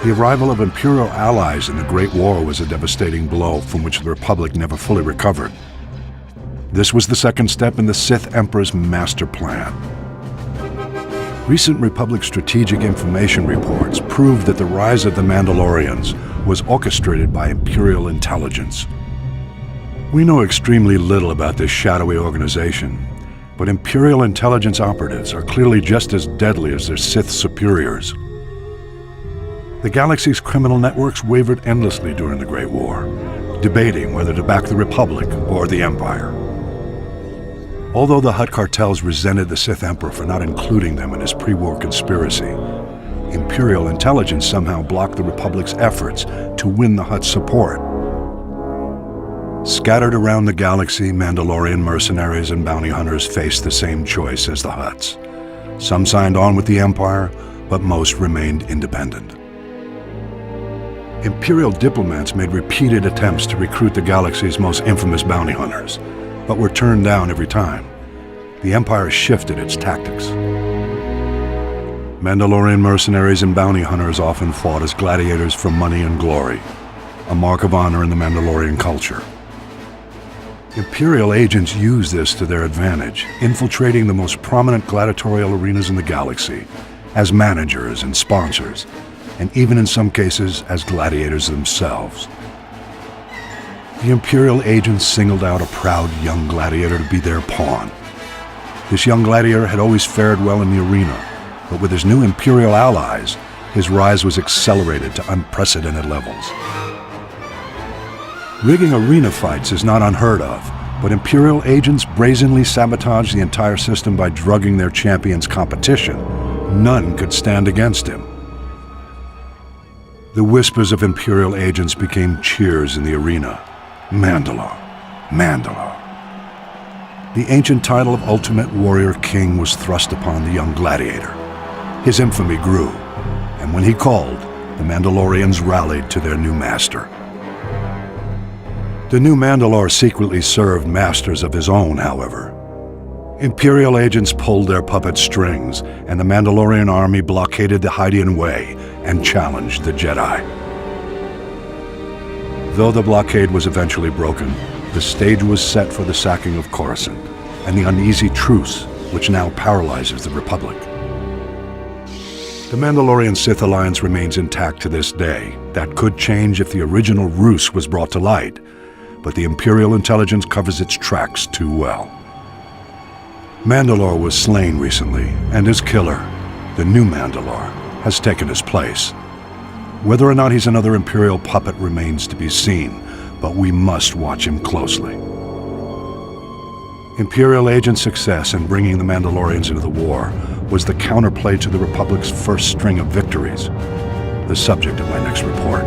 The arrival of Imperial allies in the Great War was a devastating blow from which the Republic never fully recovered. This was the second step in the Sith Emperor's master plan. Recent Republic strategic information reports proved that the rise of the Mandalorians was orchestrated by Imperial Intelligence. We know extremely little about this shadowy organization, but Imperial Intelligence operatives are clearly just as deadly as their Sith superiors. The galaxy's criminal networks wavered endlessly during the Great War, debating whether to back the Republic or the Empire. Although the Hutt cartels resented the Sith Emperor for not including them in his pre-war conspiracy, Imperial Intelligence somehow blocked the Republic's efforts to win the Hutt's support. Scattered around the galaxy, Mandalorian mercenaries and bounty hunters faced the same choice as the Hutts. Some signed on with the Empire, but most remained independent. Imperial diplomats made repeated attempts to recruit the galaxy's most infamous bounty hunters, but were turned down every time. The Empire shifted its tactics. Mandalorian mercenaries and bounty hunters often fought as gladiators for money and glory, a mark of honor in the Mandalorian culture. Imperial agents used this to their advantage, infiltrating the most prominent gladiatorial arenas in the galaxy as managers and sponsors, and even in some cases as gladiators themselves. The Imperial agents singled out a proud young gladiator to be their pawn. This young gladiator had always fared well in the arena, but with his new Imperial allies, his rise was accelerated to unprecedented levels. Rigging arena fights is not unheard of, but Imperial agents brazenly sabotaged the entire system by drugging their champion's competition. None could stand against him. The whispers of Imperial agents became cheers in the arena. Mandalore, Mandalore. The ancient title of Ultimate Warrior King was thrust upon the young gladiator. His infamy grew, and when he called, the Mandalorians rallied to their new master. The new Mandalore secretly served masters of his own, however. Imperial agents pulled their puppet strings, and the Mandalorian army blockaded the Hydian Way and challenged the Jedi. Though the blockade was eventually broken, the stage was set for the sacking of Coruscant and the uneasy truce which now paralyzes the Republic. The Mandalorian-Sith alliance remains intact to this day. That could change if the original ruse was brought to light, but the Imperial Intelligence covers its tracks too well. Mandalore was slain recently, and his killer, the new Mandalore, has taken his place. Whether or not he's another Imperial puppet remains to be seen, but we must watch him closely. Imperial agent success in bringing the Mandalorians into the war was the counterplay to the Republic's first string of victories, the subject of my next report.